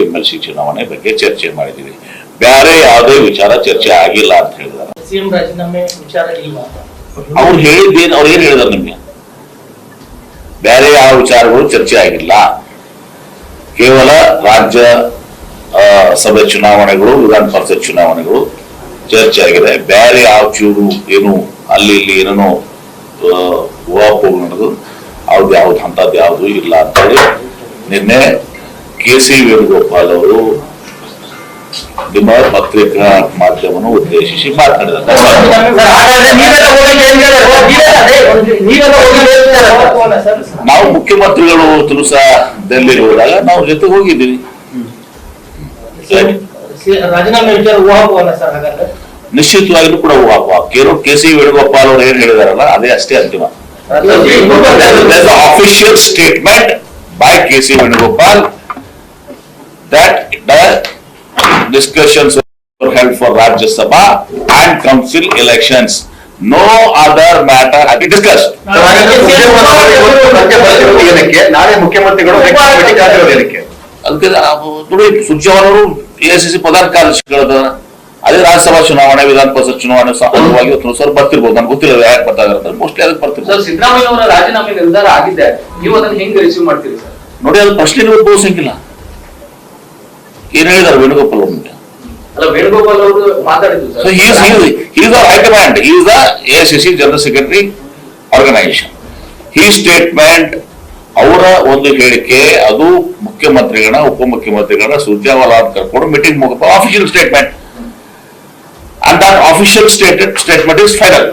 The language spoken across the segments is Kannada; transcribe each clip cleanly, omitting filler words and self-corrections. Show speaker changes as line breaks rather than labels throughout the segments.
MLC ಚುನಾವಣೆ ಬಗ್ಗೆ ಚರ್ಚೆ ಮಾಡಿದೀವಿ. ಬೇರೆ ಯಾವುದೇ ವಿಚಾರ ಚರ್ಚೆ ಆಗಿಲ್ಲ ಅಂತ ಹೇಳಿದಾರೆ.
ಸಿಎಂ ರಾಜೀನಾಮೆ ವಿಚಾರ ಇಲ್ವಾ?
ಅವ್ರು ಹೇಳಿದ್ದೇನು, ಅವ್ರು ಏನ್ ಹೇಳಿದಾರೆ ನಿಮ್ಗೆ? ಬೇರೆ ಯಾವ ವಿಚಾರಗಳು ಚರ್ಚೆ ಆಗಿಲ್ಲ. ಕೇವಲ ರಾಜ್ಯ ಸಭೆ ಚುನಾವಣೆಗಳು, ವಿಧಾನ ಪರಿಷತ್ ಚುನಾವಣೆಗಳು ಚರ್ಚೆ ಆಗಿದೆ. ಬೇರೆ ಯಾವ ಚೂರು ಏನು ಅಲ್ಲಿ ಇಲ್ಲಿ ಏನೇನೋ ಊಹಾಪೋಹ ನಡೆದು ಯಾವ್ದು ಅಂತದ್ದು ಯಾವುದು ಇಲ್ಲ ಅಂತೇಳಿ ನಿನ್ನೆ KC ವೇಣುಗೋಪಾಲ್ ಅವರು ನಿಮ್ಮ ಪತ್ರಿಕಾ ಮಾಧ್ಯಮವನ್ನು ಉದ್ದೇಶಿಸಿ ಮಾತನಾಡಿದ್ದಾರೆ. ನಾವು ಮುಖ್ಯಮಂತ್ರಿಗಳು ತುಲಸಾದಲ್ಲಿ ಹೋದಾಗ ನಾವು ಜೊತೆ ಹೋಗಿದ್ದೀವಿ.
ರಾಜೀನಾಮೆ ವಿಚಾರ ಊಹಾಪೋಹ ಸರ್? ಹಾಗಾದ್ರೆ
ನಿಶ್ಚಿತವಾಗಿಯೂ ಕೂಡ ಊಹಾಪೋಹ. KC ವೇಣುಗೋಪಾಲ್ ಅವರು ಏನ್ ಹೇಳಿದಾರಲ್ಲ ಅದೇ ಅಷ್ಟೇ ಅಂತಿಮ. Official statement by KC Venugopal that the discussions were held for Rajya Sabha and Council elections. No other matter had been discussed.
ನಾಳೆ ಮುಖ್ಯಮಂತ್ರಿಗಳು
ಅದಕ್ಕೆ ನೋಡಿ, ಸುರ್ಜೇವಾಲಾ AICC ಪ್ರಧಾನ ಕಾರ್ಯದರ್ಶಿಗಳದ ಅದೇ ರಾಜ್ಯಸಭಾ ಚುನಾವಣೆ, ವಿಧಾನ ಪರಿಷತ್ ಚುನಾವಣೆ ಸಹಜವಾಗಿ ಸರ್ ಬರ್ತಿರ್ಬೋದು. ನನ್ಗೆ ಗೊತ್ತಿಲ್ಲ ಯಾಕೆ ಬರ್ತಾ ಇದ್ದಾರೆ, ಮೋಸ್ಟ್ಲಿ ಅದಕ್ಕೆ ಬರ್ತಿರ್ಬೋದು.
ಸಿದ್ದರಾಮಯ್ಯ ಅವರ ರಾಜೀನಾಮೆ ನಿರ್ಧಾರ ಆಗಿದೆ, ನೀವು ಅದನ್ನ ಹೆಂಗ್ ರಿಸೀವ್ ಮಾಡ್ತೀರಿ ಸರ್?
ನೋಡಿ, ಅದು ಪ್ರಶ್ನೆ ಉದ್ಭವಿಸಂಗಿಲ್ಲ. ಏನ್ ಹೇಳಿದಾರೆ ವೇಣುಗೋಪಾಲ್ ಅವರು?
ಅಲ್ಲ, ವೇಣುಗೋಪಾಲ್ ಅವರು ಮಾತಾಡಿದ್ರು sir.
High command, he is the AICC general secretary organisation. ಈ ಸ್ಟೇಟ್ಮೆಂಟ್ ಅವರ ಒಂದು ಹೇಳಿಕೆ, ಅದು ಮುಖ್ಯಮಂತ್ರಿಗಳ ಉಪಮುಖ್ಯಮಂತ್ರಿಗಳ ಸುರ್ಜೇವಾಲಾ ಕರ್ಕೊಂಡು ಮೀಟಿಂಗ್ ಮುಗಿದ official statement. And that official statement is final.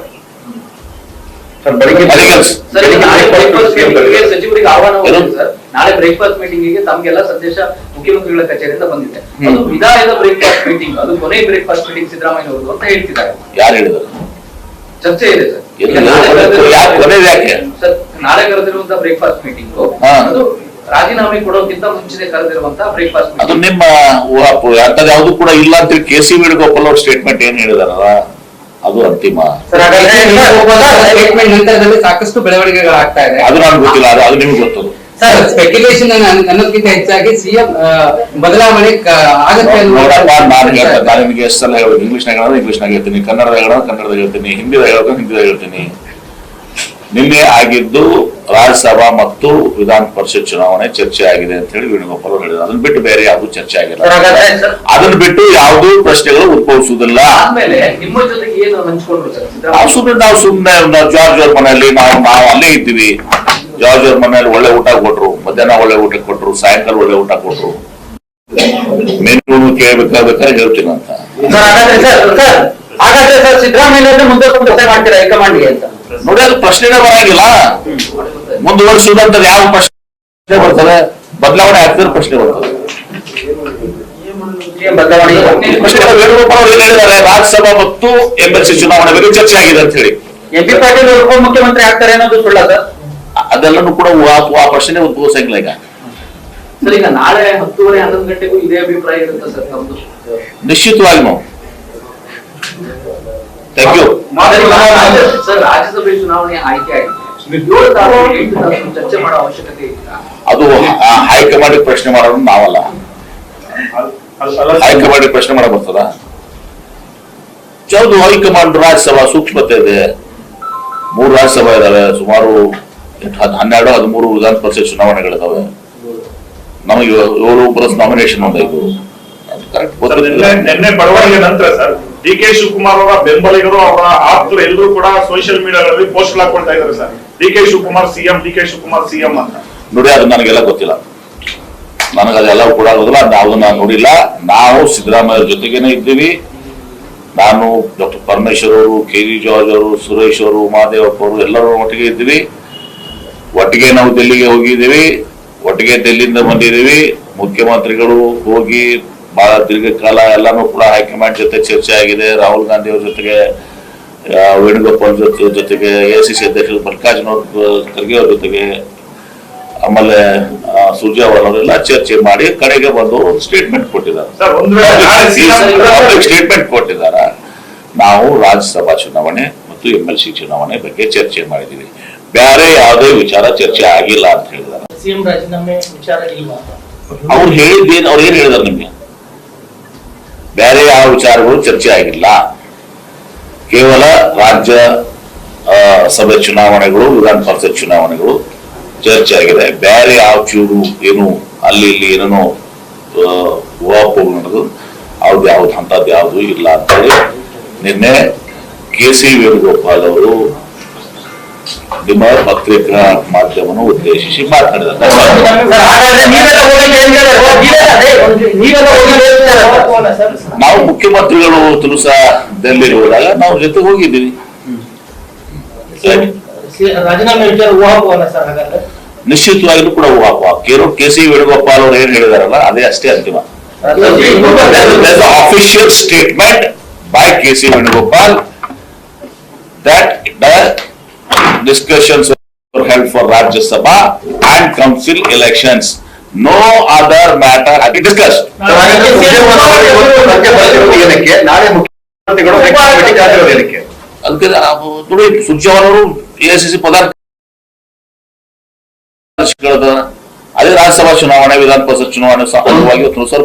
ಸಚಿವರಿಗೆ ಆಹ್ವಾನ ಸರ್, ನಾಳೆ ಬ್ರೇಕ್ಫಾಸ್ಟ್ ಮೀಟಿಂಗ್ ಗೆ ತಮಗೆಲ್ಲ ಸಂದೇಶ ಮುಖ್ಯಮಂತ್ರಿಗಳ ಕಚೇರಿಯಿಂದ ಬಂದಿದೆ. ಅದು ವಿದಾಯದ ಬ್ರೇಕ್ಫಾಸ್ಟ್ ಮೀಟಿಂಗ್, ಅದು ಕೊನೆ ಬ್ರೇಕ್ಫಾಸ್ಟ್ ಮೀಟಿಂಗ್ ಸಿದ್ದರಾಮಯ್ಯ ಅವರು ಅಂತ ಹೇಳ್ತಿದ್ದಾರೆ.
ಯಾರು ಹೇಳಿದ್ರು?
ಚರ್ಚೆ ಇದೆ ಸರ್. ಸರ್, ನಾಳೆ ಕರೆದಿರುವಂತಹ ಬ್ರೇಕ್ಫಾಸ್ಟ್ ಮೀಟಿಂಗ್ ಅದು ರಾಜೀನಾಮೆ ಕೊಡೋಕ್ಕಿಂತ ಮುಂಚೆ ಕರೆದಿರುವಂತಹ ಬ್ರೇಕ್ಫಾಸ್ಟ್.
ಅದು ನಿಮ್ಮ ಊಹಾಪೋಹ, ಅಂತದ್ದು ಯಾವುದು ಕೂಡ ಇಲ್ಲ ಅಂತ KC ವೇಣುಗೋಪಾಲ್ ಅವ್ರ ಸ್ಟೇಟ್ಮೆಂಟ್ ಏನ್ ಹೇಳಿದಾರಲ್ಲ ಅದು ಅಂತಿಮ.
ಸಾಕಷ್ಟು ಬೆಳವಣಿಗೆಗಳಾಗ್ತಾ ಇದೆ, ಅದು
ನನಗೆ ಗೊತ್ತಿಲ್ಲ. ಅದು ನಿಮ್ಗೆ ಗೊತ್ತದು
ಸರ್. ಸ್ಪೆಕ್ಯುಲೇಷನ್ ಅನ್ನೋದಕ್ಕಿಂತ ಹೆಚ್ಚಾಗಿ ಸಿಎಂ ಬದಲಾವಣೆ ಆಗುತ್ತೆ.
ನಾನು ನಿಮಗೆ ಎಷ್ಟು ಸಲ ಹೇಳೋದು, ಇಂಗ್ಲಿಷ್ನಾಗ ಹೇಳ್ತೀನಿ, ಕನ್ನಡದಾಗ ಹೇಳ್ತೀನಿ, ಹಿಂದಿದಾಗ ಹೇಳ್ತೀನಿ. ನಿನ್ನೆ ಆಗಿದ್ದು ರಾಜ್ಯಸಭಾ ಮತ್ತು ವಿಧಾನ ಪರಿಷತ್ ಚುನಾವಣೆ ಚರ್ಚೆ ಆಗಿದೆ ಅಂತ ಹೇಳಿ ವೇಣುಗೋಪಾಲ್ ಅವರು ಹೇಳಿದ್ರು. ಅದನ್ನ ಬಿಟ್ಟು ಬೇರೆ ಯಾವ್ದು ಚರ್ಚೆ ಆಗಿಲ್ಲ. ಅದನ್ನ ಬಿಟ್ಟು ಯಾವ್ದು ಪ್ರಶ್ನೆಗಳು ಉದ್ಭವಿಸುವುದಿಲ್ಲ. ನಾವು ಸುಮ್ಮನೆ ಜಾರ್ಜ್ ಅವ್ರ ಮನೆಯಲ್ಲಿ ನಾವು ಅಲ್ಲೇ ಇದ್ದೀವಿ. ಜಾರ್ಜ್ ಅವ್ರ ಮನೆಯಲ್ಲಿ ಒಳ್ಳೆ ಊಟ ಕೊಟ್ರು, ಮಧ್ಯಾಹ್ನ ಒಳ್ಳೆ ಊಟ ಕೊಟ್ರು, ಸಾಯಂಕಾಲ ಒಳ್ಳೆ ಊಟ ಕೊಟ್ರು. ಮೆನು ಕೇಳಬೇಕಾದ್ರೆ ಹೇಳ್ತೀನಿ ಅಂತ.
ಸಿದ್ದರಾಮಯ್ಯ ಮುಂದೆ ಮಾಡ್ತೀರಾ ಹೈಕಮಾಂಡ್ಗೆ ಅಂತ
ನೋಡಿ, ಅದು ಪ್ರಶ್ನೆನೇ ಬರಂಗಿಲ್ಲ. ಮುಂದುವರಿಸುವುದಂತ ಯಾವ ಪ್ರಶ್ನೆ ಬರ್ತದೆ? ಬದಲಾವಣೆ ಆಗ್ತಿದ್ರೆ ಪ್ರಶ್ನೆ ಬರ್ತದೆ. ವೇಣುಗೋಪಾಲ್ ಅವರು ಏನ್ ಹೇಳಿದ್ದಾರೆ? ರಾಜ್ಯಸಭಾ ಮತ್ತು MLC ಚುನಾವಣೆ ಬಗ್ಗೆ ಚರ್ಚೆ ಆಗಿದೆ ಅಂತ ಹೇಳಿ.
MP ಪಾಟೀಲ್ ಉಪಮುಖ್ಯಮಂತ್ರಿ ಆಗ್ತಾರೆ ಅನ್ನೋದು ಸುಳ್ಳ ಸರ್?
ಅದೆಲ್ಲನೂ ಕೂಡ ಆ ಪ್ರಶ್ನೆ ಉದ್ಭವಿಸಂಗಿಲ್ಲ. ಈಗ
ಸರ್, ಈಗ ನಾಳೆ 10:30 11 ಗಂಟೆಗೂ ಇದೇ ಅಭಿಪ್ರಾಯ ಇರುತ್ತೆ ಸರ್ ನಮ್ದು?
ನಿಶ್ಚಿತವಾಗಿ ನಾವು ಥ್ಯಾಂಕ್ ಯು
ಸರ್. ರಾಜ್ಯಸಭೆ ಚುನಾವಣೆ ಆಯ್ಕೆ ಆಗಿದೆ, ಚರ್ಚೆ ಮಾಡೋ ಅವಶ್ಯಕತೆ ಇಲ್ಲ.
ಅದು ಹೈಕಮಾಂಡ್ ಪ್ರಶ್ನೆ ಮಾಡೋದು ನಾವಲ್ಲ. ಹೈಕಮಾಂಡ್ ಪ್ರಶ್ನೆ ಮಾಡೋ ಬರ್ತದ? ಯಾವುದು ಹೈಕಮಾಂಡ್? ರಾಜ್ಯಸಭಾ ಸೂಕ್ಷ್ಮತೆ ಇದೆ. 3 ರಾಜ್ಯಸಭಾ ಇದಾವೆ, ಸುಮಾರು 12-13 ವಿಧಾನ ಪರಿಷತ್ ಚುನಾವಣೆಗಳಿದಾವೆ. ನಮಗೆ 7 ನಾಮಿನೇಷನ್ ಒಂದಾಯ್ತು.
ನಿನ್ನೆ ಬಡವರಿಗೆ ನಂತರ ಸರ್ DK ಶಿವಕುಮಾರ್ ಅವರ ಬೆಂಬಲಿಗರು, ಅವರ ಆಪ್ತರು ಎಲ್ಲರೂ ಕೂಡ ಸೋಷಿಯಲ್ ಮೀಡಿಯಾದಲ್ಲಿ ಪೋಸ್ಟ್ ಹಾಕೊಳ್ತಾ ಇದ್ದಾರೆ ಸರ್, DK ಶಿವಕುಮಾರ್ ಸಿಎಂ ಅಂತ.
ನೋಡಿ, ಅದು ನನಗೆಲ್ಲ ಗೊತ್ತಿಲ್ಲ. ನನಗದೆಲ್ಲ ಕೂಡ ಗೊತ್ತಿಲ್ಲ, ಅದನ್ನ ನೋಡಿಲ್ಲ. ನಾವು ಸಿದ್ದರಾಮಯ್ಯ ಜೊತೆಗೇನೆ ಇದ್ದೀವಿ. ನಾನು ಡಾಕ್ಟರ್ ಪರಮೇಶ್ವರ್ ಅವರು, KG ಜಾರ್ಜ್ ಅವರು, ಸುರೇಶ್ ಅವರು, ಮಹಾದೇವಪ್ಪ ಅವರು ಎಲ್ಲರೂ ಒಟ್ಟಿಗೆ ಇದ್ದೀವಿ. ಒಟ್ಟಿಗೆ ನಾವು ಡೆಲ್ಲಿಗೆ ಹೋಗಿದ್ದೀವಿ, ಒಟ್ಟಿಗೆ ಡೆಲ್ಲಿಯಿಂದ ಬಂದಿದ್ದೀವಿ. ಮುಖ್ಯಮಂತ್ರಿಗಳು ಹೋಗಿ ಬಹಳ ದೀರ್ಘಕಾಲ ಎಲ್ಲಾನು ಕೂಡ ಹೈಕಮಾಂಡ್ ಜೊತೆ ಚರ್ಚೆ ಆಗಿದೆ. ರಾಹುಲ್ ಗಾಂಧಿ ಅವ್ರ ಜೊತೆಗೆ, ವೇಣುಗೋಪಾಲ್ ಜೊತೆಗೆ, AICC ಅಧ್ಯಕ್ಷರು ಮಲ್ಲಿಕಾರ್ಜುನ ಖರ್ಗೆ ಅವ್ರ ಜೊತೆಗೆ, ಆಮೇಲೆ ಸುರ್ಜೇವಾಲಾ ಅವರೆಲ್ಲ ಚರ್ಚೆ ಮಾಡಿ ಕಡೆಗೆ ಬಂದು ಸ್ಟೇಟ್ಮೆಂಟ್ ಕೊಟ್ಟಿದ್ದಾರೆ. ಸ್ಟೇಟ್ಮೆಂಟ್ ಕೊಟ್ಟಿದ್ದಾರೆ. ನಾವು ರಾಜ್ಯಸಭಾ ಚುನಾವಣೆ ಮತ್ತು MLC ಚುನಾವಣೆ ಬಗ್ಗೆ ಚರ್ಚೆ ಮಾಡಿದೀವಿ. ಬೇರೆ ಯಾವುದೇ ವಿಚಾರ ಚರ್ಚೆ ಆಗಿಲ್ಲ ಅಂತ ಹೇಳಿದ್ದಾರೆ.
ಸಿಎಂ ರಾಜೀನಾಮೆ ವಿಚಾರ ಇಲ್ವಾ?
ಅವ್ರು ಹೇಳಿದ್ದೇನು, ಅವ್ರು ಏನ್ ಹೇಳಿದಾರೆ ನಿಮ್ಗೆ? ಬೇರೆ ಯಾವ ವಿಚಾರಗಳು ಚರ್ಚೆ ಆಗಿಲ್ಲ. ಕೇವಲ ರಾಜ್ಯ ಸಭೆ ಚುನಾವಣೆಗಳು, ವಿಧಾನ ಪರಿಷತ್ ಚುನಾವಣೆಗಳು ಚರ್ಚೆ ಆಗಿದೆ. ಬೇರೆ ಯಾವ ಚೂರು ಏನು ಅಲ್ಲಿ ಇಲ್ಲಿ ಏನೇನೋ ಊಹಾಪೋಹ ನಡೆದು ಯಾವ್ದು ಅಂತದ್ದು ಯಾವುದು ಇಲ್ಲ ಅಂತೇಳಿ ನಿನ್ನೆ ಕೆ.ಸಿ. ವೇಣುಗೋಪಾಲ್ ಅವರು ನಿಮ್ಮ ಪತ್ರಿಕಾ ಮಾಧ್ಯಮವನ್ನು ಉದ್ದೇಶಿಸಿ ಮಾತನಾಡಿದ್ದಾರೆ. ನಾವು ಮುಖ್ಯಮಂತ್ರಿಗಳು ತುಲಸಾದಲ್ಲಿ ಹೋದಾಗ ನಾವು ಜೊತೆಗೆ ಹೋಗಿದ್ದೀವಿ.
ರಾಜೀನಾಮೆ ವಿಚಾರ ಊಹಾಪೋಹನ ಸರ್ ಹಾಗಾದ್ರೆ?
ನಿಶ್ಚಿತವಾಗಿಯೂ ಕೂಡ ಊಹಾಪೋಹ. ಕೆ.ಸಿ. ವೇಣುಗೋಪಾಲ್ ಅವರು ಏನ್ ಹೇಳಿದಾರಲ್ಲ ಅದೇ ಅಷ್ಟೇ ಅಂತಿಮ. Official statement by KC. Venugopal that the discussions were held for Rajya Sabha and Council elections. No other matter had been discussed.
ನಾಳೆ ಮುಖ್ಯಮಂತ್ರಿಗಳು
ಅದಕ್ಕೆ ನೋಡಿ, ಸುರ್ಜೇವಾಲವರು AICC ಪದಾರ್ಥ ಅದೇ ರಾಜ್ಯಸಭಾ ಚುನಾವಣೆ, ವಿಧಾನ ಪರಿಷತ್ ಚುನಾವಣೆ ಸಹ ಬರ್ತಿರ್ತಾರೆ.